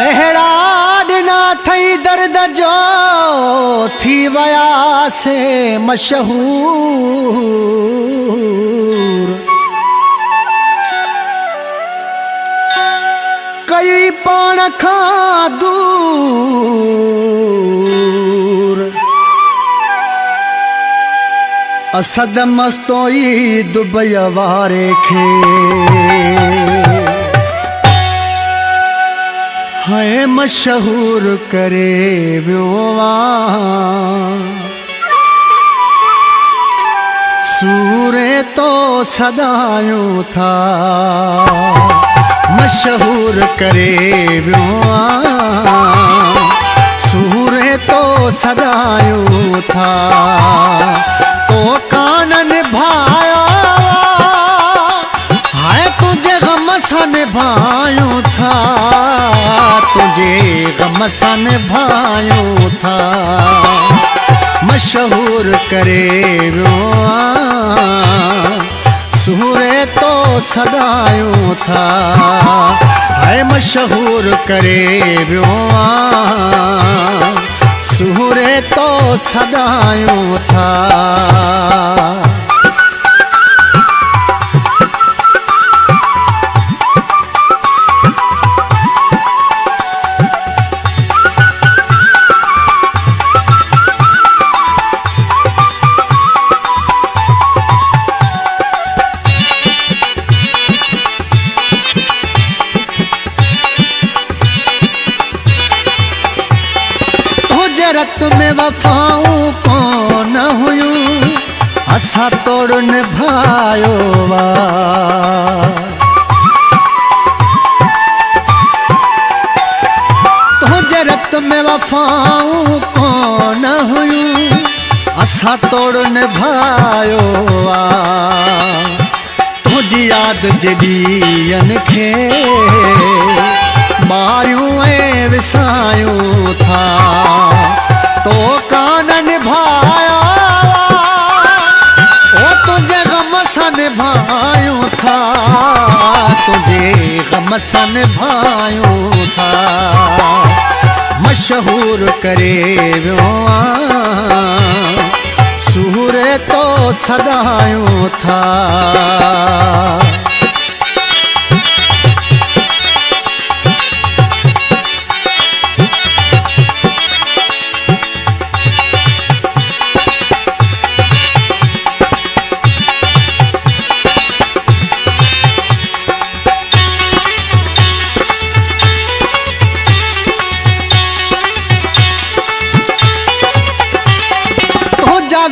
अहिड़ा ॾिना थई दर्द जो थी वया से मशहूर। कई पाण खां दूर असद मस्तोई दुबई वारे खे हाय मशहूर करे वियो सूरे तो सदायूं था मशहूर करे वियो सूरे तो सदायूं था तो कान निभाया हाय तुझे गम सा निभायूं था तुझे गम सा निभायूं था मशहूर करे वियो सूरे तो सदायूं था हाय मशहूर करे वियो सूरे तो सदायूं था। रत में वफाऊं कौन हुयूं असा तोड़ निभायो वा तुझे रत में वफाऊं कौन हुयूं असा तोड़ निभायो वा तुझी याद जॾीअन खे मारियूं ऐं विसायूं था तो कान निभाया ओ तुझे गम सा निभायूं था तुझे गम सा निभायूं था मशहूर करे वियो सूरे तो सदायूं था।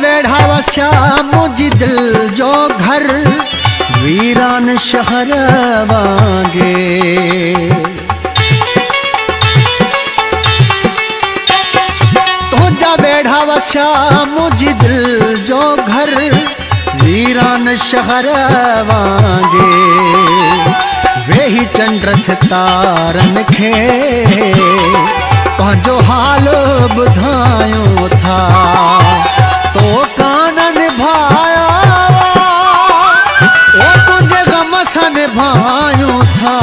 वेढ़ा वस्या मुझी दिल जो घर वीरान शहर वांगे तुझा वेढ़ा वस्या मुझी दिल जो घर वीरान शहर वांगे वेही चंद्र सितारन खे पंहिंजो हाल ॿुधायूं था तो कान निभाया ओ तुझे गम सा निभायूं था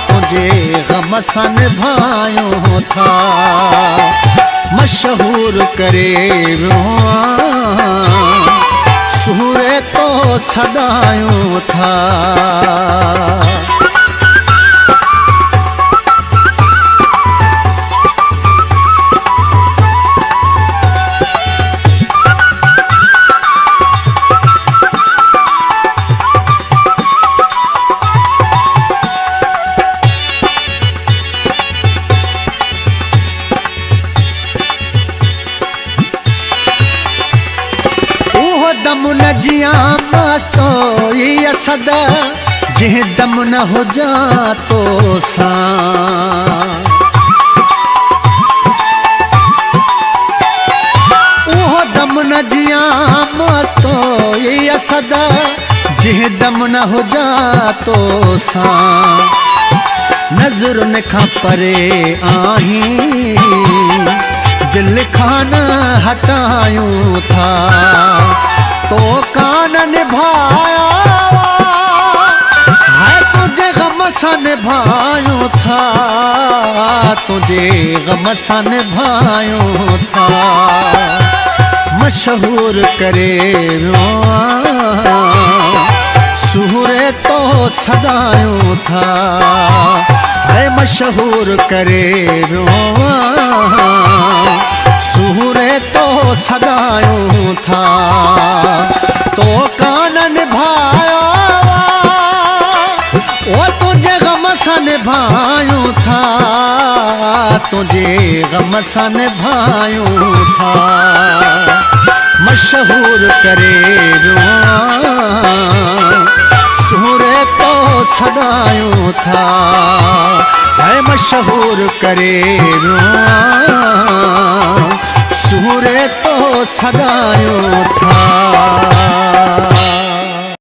तुझे गम सा निभायूं था मशहूर करे वियो सूरे तो सदायूं था। दम न जिया मस्तो ये असद जिह दम न हो जा तो सा ओह दम न जिया मस्तो ये असद जिह दम न हो जा तो सा नजरुन खां परे आहीं दिल खान हटायूं था तो कान निभाया है तुझे गम सां निभायूं था, तुझे गम सां निभायूं था। मशहूर करे रोआ सूरे तो सदायूं था, है मशहूर करे रोआ सूरे तो सदायूं था। तो कान निभायो वो तुझे गम सां निभायूं था, तुझे गम सां निभायूं था। मशहूर करे रोआ सूरे तो सदायूं था, है मशहूर करे रोआ सूरे तो सदायूं था।